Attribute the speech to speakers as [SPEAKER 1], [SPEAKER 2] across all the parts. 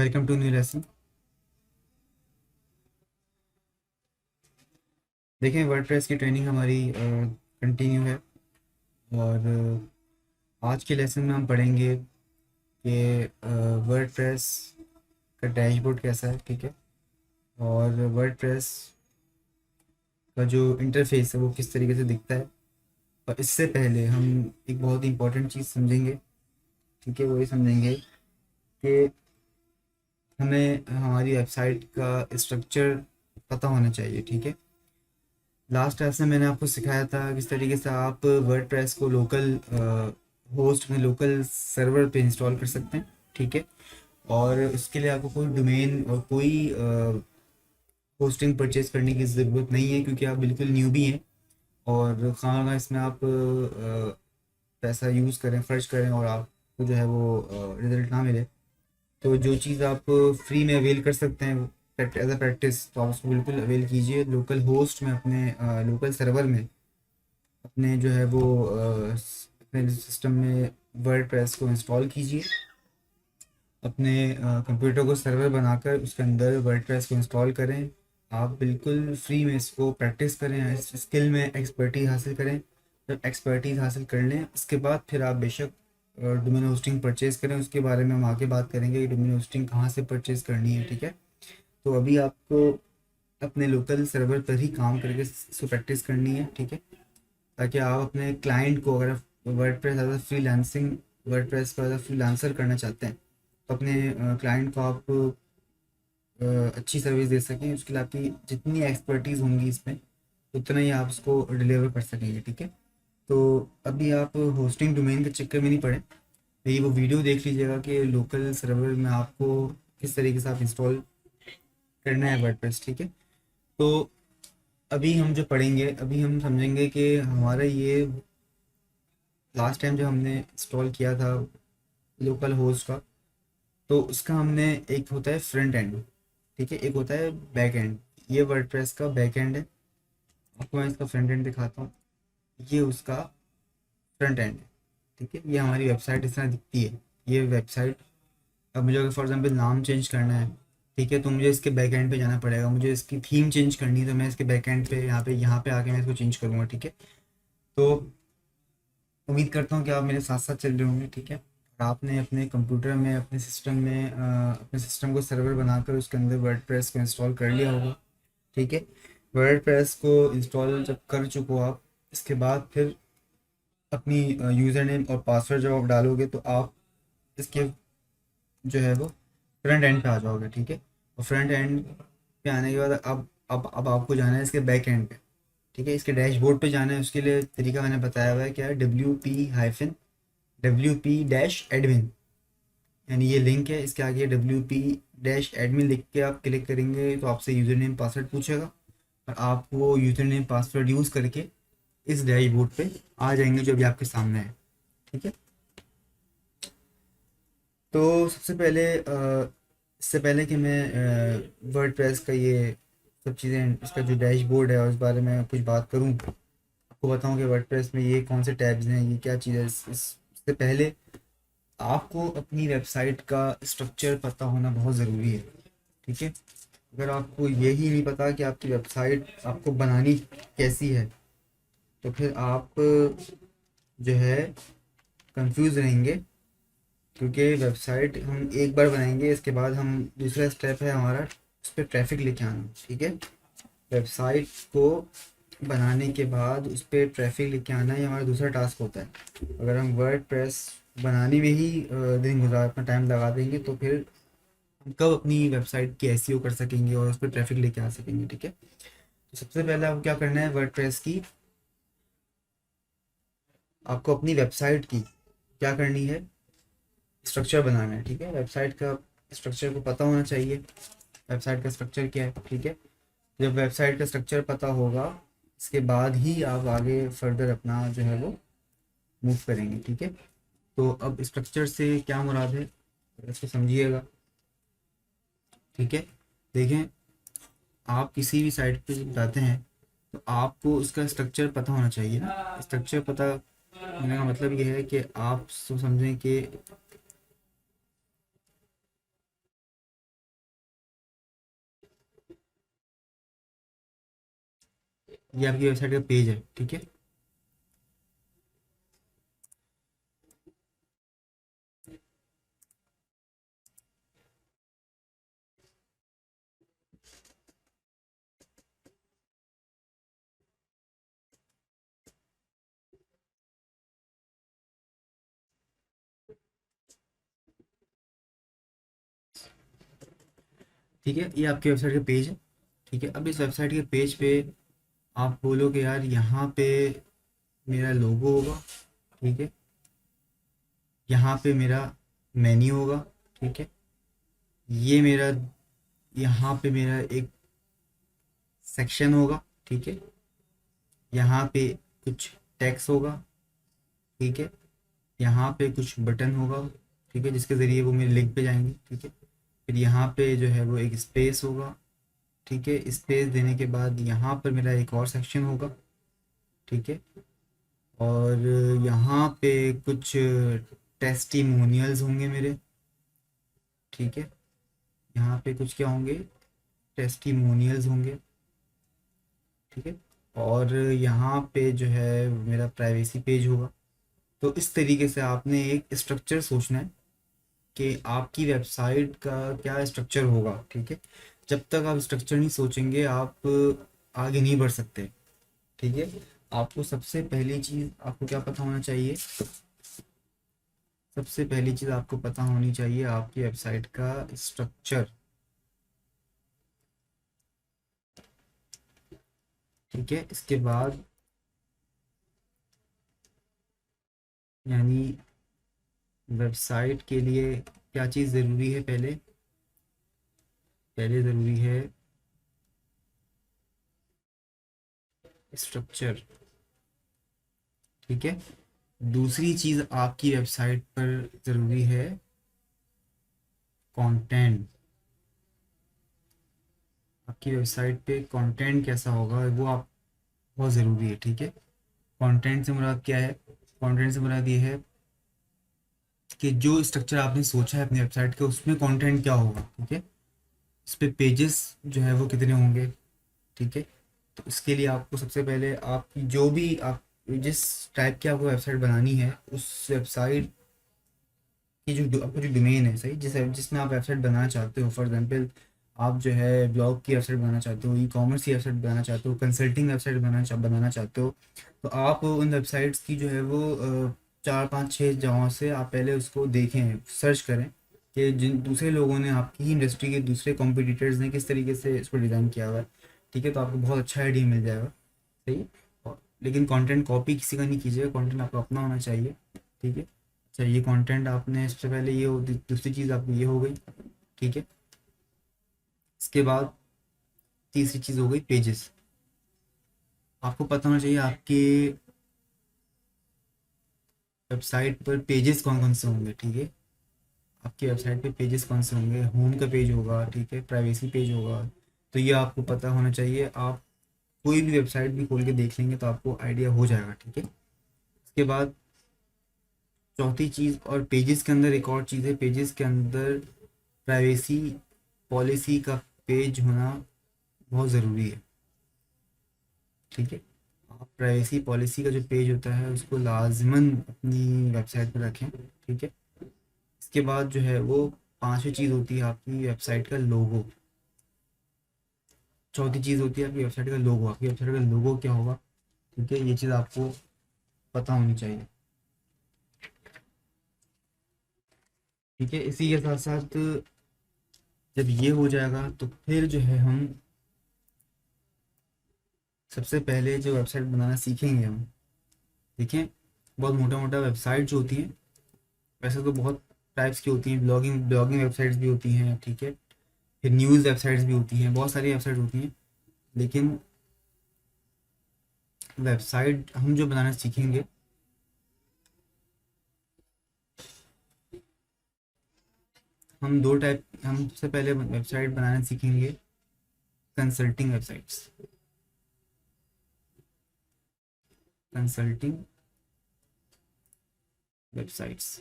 [SPEAKER 1] Welcome to new lesson. देखें, WordPress की training हमारी कंटिन्यू है। और आज के लेसन में हम पढ़ेंगे कि वर्डप्रेस का डैशबोर्ड कैसा है, ठीक है। और वर्डप्रेस का जो इंटरफेस है वो किस तरीके से दिखता है। और इससे पहले हम एक बहुत ही इंपॉर्टेंट चीज़ समझेंगे, ठीक है। वो ये समझेंगे कि हमें हमारी वेबसाइट का स्ट्रक्चर पता होना चाहिए, ठीक है। लास्ट क्लास में मैंने आपको सिखाया था किस तरीके से आप वर्डप्रेस को लोकल होस्ट में, लोकल सर्वर पे इंस्टॉल कर सकते हैं, ठीक है। और उसके लिए आपको कोई डोमेन और कोई होस्टिंग परचेज करने की ज़रूरत नहीं है, क्योंकि आप बिल्कुल न्यूबी हैं। और खाना इसमें आप पैसा यूज़ करें, खर्च करें और आपको जो है वो रिज़ल्ट ना मिले। तो जो चीज़ आप फ्री में अवेल कर सकते हैं एज अ प्रैक्टिस, तो आप उसको बिल्कुल अवेल कीजिए लोकल होस्ट में, अपने लोकल सर्वर में। अपने जो है वो अपने सिस्टम में वर्डप्रेस को इंस्टॉल कीजिए। अपने कंप्यूटर को सर्वर बनाकर उसके अंदर वर्डप्रेस को इंस्टॉल करें। आप बिल्कुल फ्री में इसको प्रैक्टिस करें, इस स्किल में एक्सपर्टीज हासिल करें। जब एक्सपर्टीज हासिल कर लें उसके बाद फिर आप बेशक डोमेन होस्टिंग परचेज़ करें। उसके बारे में हम आगे बात करेंगे कि डोमेन होस्टिंग कहाँ से परचेज़ करनी है, ठीक है। तो अभी आपको अपने लोकल सर्वर पर ही काम करके इसको प्रैक्टिस करनी है, ठीक है। ताकि आप अपने क्लाइंट को, अगर WordPress as a freelancing, WordPress को एज अ फ्रीलांसर करना चाहते हैं, तो अपने क्लाइंट को आप अच्छी सर्विस दे सकें। उसके लिए आपकी जितनी एक्सपर्टीज़ होंगी इसमें, उतना ही आप उसको डिलीवर कर सकेंगे, ठीक है। तो अभी आप होस्टिंग डोमेन के चक्कर में नहीं पड़े। मेरी वो वीडियो देख लीजिएगा कि लोकल सर्वर में आपको किस तरीके से आप इंस्टॉल करना है वर्डप्रेस, ठीक है। तो अभी हम जो पढ़ेंगे, अभी हम समझेंगे कि हमारा ये लास्ट टाइम जो हमने इंस्टॉल किया था लोकल होस्ट का, तो उसका हमने, एक होता है फ्रंट एंड, ठीक है, एक होता है बैक एंड। ये वर्डप्रेस का बैक एंड है। आपको मैं इसका फ्रंट एंड दिखाता हूँ। ये उसका फ्रंट एंड है, ठीक है। ये हमारी वेबसाइट इस तरह दिखती है, ये वेबसाइट। अब मुझे अगर फॉर एग्जांपल नाम चेंज करना है, ठीक है, तो मुझे इसके बैक एंड पे जाना पड़ेगा। मुझे इसकी थीम चेंज करनी है, तो मैं इसके बैक एंड पे यहाँ पे आके मैं इसको चेंज करूँगा, ठीक है। तो उम्मीद करता हूँ कि आप मेरे साथ साथ चल रहे होंगे, ठीक है। और आपने अपने कंप्यूटर में, अपने सिस्टम में अपने सिस्टम को सर्वर बनाकर उसके अंदर वर्डप्रेस को इंस्टॉल कर लिया होगा, ठीक है। वर्डप्रेस को इंस्टॉल जब कर चुको आप, इसके बाद फिर अपनी यूज़र नेम और पासवर्ड जब आप डालोगे, तो आप इसके जो है वो फ्रंट एंड पे आ जाओगे, ठीक है। और फ्रंट एंड पे आने के बाद अब आपको जाना है इसके बैक एंड पे, ठीक है। इसके डैशबोर्ड पे जाना है। उसके लिए तरीका मैंने बताया हुआ है, क्या है, WP-एडमिन, यानी ये लिंक है। इसके आगे WP-एडमिन लिख के आप क्लिक करेंगे तो आपसे यूज़र नेम पासवर्ड पूछेगा, और आप वो यूज़र नेम पासवर्ड यूज़ करके इस डैशबोर्ड पे आ जाएंगे जो अभी आपके सामने है, ठीक है। तो सबसे पहले इससे पहले कि मैं वर्डप्रेस का ये सब चीज़ें, इसका जो डैशबोर्ड है और इस बारे में कुछ बात करूं, आपको बताऊं कि वर्डप्रेस में ये कौन से टैब्स हैं, ये क्या चीज़ है। इससे पहले आपको अपनी वेबसाइट का स्ट्रक्चर पता होना बहुत ज़रूरी है, ठीक है। अगर आपको यही नहीं पता कि आपकी वेबसाइट आपको बनानी कैसी है, तो फिर आप जो है कंफ्यूज रहेंगे। क्योंकि वेबसाइट हम एक बार बनाएंगे, इसके बाद हम, दूसरा स्टेप है हमारा उस पर ट्रैफिक लेके आना, ठीक है। वेबसाइट को बनाने के बाद उस पर ट्रैफिक लेके आना, ये हमारा दूसरा टास्क होता है। अगर हम वर्ड प्रेस बनाने में ही दिन गुजार, अपना टाइम लगा देंगे, तो फिर हम कब अपनी वेबसाइट की एसईओ कर सकेंगे और उस पर ट्रैफिक लेके आ सकेंगे, ठीक है। तो सबसे पहले आपको क्या करना है, वर्ड प्रेस की, आपको अपनी वेबसाइट की क्या करनी है, स्ट्रक्चर बनाना है, ठीक है। वेबसाइट का स्ट्रक्चर को पता होना चाहिए, वेबसाइट का स्ट्रक्चर क्या है, ठीक है। जब वेबसाइट का स्ट्रक्चर पता होगा, इसके बाद ही आप आगे फर्दर अपना जो है वो मूव करेंगे, ठीक है। तो अब स्ट्रक्चर से क्या मुराद है, इसको समझिएगा, ठीक है। देखें, आप किसी भी साइट पे जब जाते हैं, तो आपको उसका स्ट्रक्चर पता होना चाहिए ना। स्ट्रक्चर पता होने का मतलब ये है कि आप समझें कि ये आपकी वेबसाइट का पेज है, ठीक है। ठीक है, ये आपकी वेबसाइट का पेज है, ठीक है। अब इस वेबसाइट के पेज पे आप बोलोगे यार यहाँ पे मेरा लोगो होगा, ठीक है। यहाँ पे मेरा मेन्यू होगा, ठीक है। ये मेरा, यहाँ पे मेरा एक सेक्शन होगा, ठीक है। यहाँ पे कुछ टेक्स्ट होगा, ठीक है। यहाँ पे कुछ बटन होगा, ठीक है, जिसके ज़रिए वो मेरे लिंक पे जाएंगे, ठीक है। फिर यहाँ पे जो है वो एक स्पेस होगा, ठीक है। स्पेस देने के बाद यहाँ पर मेरा एक और सेक्शन होगा, ठीक है। और यहाँ पे कुछ टेस्टिमोनियल्स होंगे मेरे, ठीक है। यहाँ पे कुछ क्या होंगे, टेस्टिमोनियल्स होंगे, ठीक है। और यहाँ पे जो है मेरा प्राइवेसी पेज होगा। तो इस तरीके से आपने एक स्ट्रक्चर सोचना है कि आपकी वेबसाइट का क्या स्ट्रक्चर होगा, ठीक है। जब तक आप स्ट्रक्चर नहीं सोचेंगे आप आगे नहीं बढ़ सकते, ठीक है। आपको सबसे पहली चीज़ आपको क्या पता होना चाहिए, सबसे पहली चीज़ आपको पता होनी चाहिए आपकी वेबसाइट का स्ट्रक्चर, ठीक है। इसके बाद यानी वेबसाइट के लिए क्या चीज़ ज़रूरी है, पहले पहले ज़रूरी है स्ट्रक्चर, ठीक है। दूसरी चीज़ आपकी वेबसाइट पर ज़रूरी है कंटेंट। आपकी वेबसाइट पे कंटेंट कैसा होगा वो आप बहुत ज़रूरी है, ठीक है। कंटेंट से मुराद क्या है, कंटेंट से मुराद ये है कि जो स्ट्रक्चर आपने सोचा है अपनी वेबसाइट के उसमें कंटेंट क्या होगा, ठीक है। उस पे पेजेस जो है वो कितने होंगे, ठीक है। तो इसके लिए आपको सबसे पहले आप जो भी आप जिस टाइप की आपको वेबसाइट बनानी है उस वेबसाइट की जो आपका जो डोमेन है, सही, जिसमें आप वेबसाइट बनाना चाहते हो, फॉर एग्जांपल आप जो है ब्लॉग की वेबसाइट बनाना चाहते हो, ई कॉमर्स की वेबसाइट बनाना चाहते हो, कंसल्टिंग वेबसाइट बनाना चाहते हो, तो आप उन वेबसाइट्स की जो है वो 4 5 6 जगहों से आप पहले उसको देखें, सर्च करें कि जिन दूसरे लोगों ने आपकी ही इंडस्ट्री के दूसरे कॉम्पिटिटर्स ने किस तरीके से इसको डिज़ाइन किया हुआ है, ठीक है। तो आपको बहुत अच्छा आइडिया मिल जाएगा, सही। लेकिन कंटेंट कॉपी किसी का नहीं कीजिएगा, कंटेंट आपका अपना होना चाहिए, ठीक है। अच्छा, ये कंटेंट आपने सबसे पहले ये दूसरी चीज़ आपकी ये हो गई, ठीक है। इसके बाद तीसरी चीज़ हो गई पेजेस। आपको पता होना चाहिए आपके वेबसाइट पर पेजेस कौन कौन से होंगे, ठीक है। आपकी वेबसाइट पे पेजेस कौन से होंगे, होम का पेज होगा, ठीक है, प्राइवेसी पेज होगा। तो ये आपको पता होना चाहिए। आप कोई भी वेबसाइट भी खोल के देख लेंगे तो आपको आइडिया हो जाएगा, ठीक है। उसके बाद चौथी चीज़, और पेजेस के अंदर एक और चीज़ है, पेजेस के अंदर प्राइवेसी पॉलिसी का पेज होना बहुत ज़रूरी है, ठीक है। आप प्राइवेसी पॉलिसी का जो पेज होता है उसको लाजमन अपनी वेबसाइट पर रखें, ठीक है। इसके बाद जो है वो पांचवी चीज़ होती है आपकी वेबसाइट का लोगो। चौथी चीज़ होती है आपकी वेबसाइट का लोगो। आपकी वेबसाइट का लोगो क्या होगा, ठीक है, ये चीज़ आपको पता होनी चाहिए, ठीक है। इसी के साथ साथ जब ये हो जाएगा तो फिर जो है हम सबसे पहले जो वेबसाइट बनाना सीखेंगे हम, देखें, बहुत मोटा मोटा वेबसाइट जो होती हैं, वैसे तो बहुत टाइप्स की होती हैं, ब्लॉगिंग ब्लॉगिंग वेबसाइट्स भी होती हैं, ठीक है। फिर न्यूज़ वेबसाइट्स भी होती हैं, बहुत सारी वेबसाइट होती हैं। लेकिन वेबसाइट हम जो बनाना सीखेंगे, हम सबसे पहले वेबसाइट बनाना सीखेंगे कंसल्टिंग वेबसाइट्स, कंसल्टिंग वेबसाइट्स।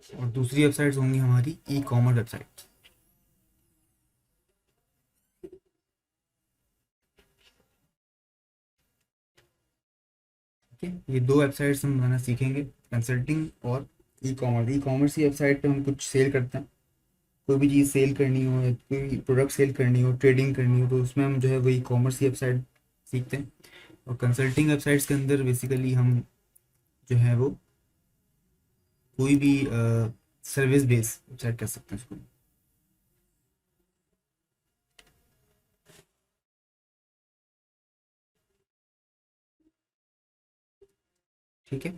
[SPEAKER 1] और दूसरी वेबसाइट्स होंगी हमारी ई कॉमर्स वेबसाइट। ठीक है, ये दो वेबसाइट्स हम बनाना सीखेंगे, कंसल्टिंग और ई कॉमर्स। ई कॉमर्स की वेबसाइट पे हम कुछ सेल करते हैं, कोई भी चीज़ सेल करनी हो या कोई प्रोडक्ट सेल करनी हो, ट्रेडिंग करनी हो, तो उसमें हम जो है वही कॉमर्स की वेबसाइट सीखते हैं। और कंसल्टिंग वेबसाइट्स के अंदर बेसिकली हम जो है वो कोई भी सर्विस बेस वेबसाइट कर सकते हैं उसको। ठीक है,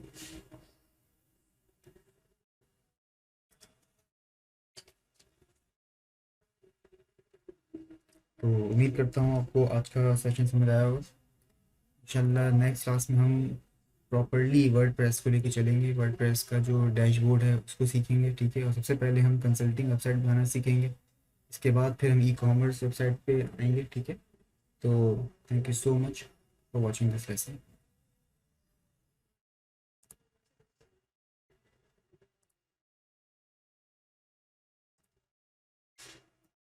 [SPEAKER 1] तो उम्मीद करता हूँ आपको आज का सेशन समझ आया होगा। इंशाल्लाह नेक्स्ट क्लास में हम प्रॉपरली वर्ड प्रेस को लेके चलेंगे, वर्ड प्रेस का जो डैशबोर्ड है उसको सीखेंगे। ठीक है, और सबसे पहले हम कंसल्टिंग वेबसाइट बनाना सीखेंगे, इसके बाद फिर हम ई कॉमर्स वेबसाइट पे आएंगे। ठीक है, तो thank you so much for watching this lesson.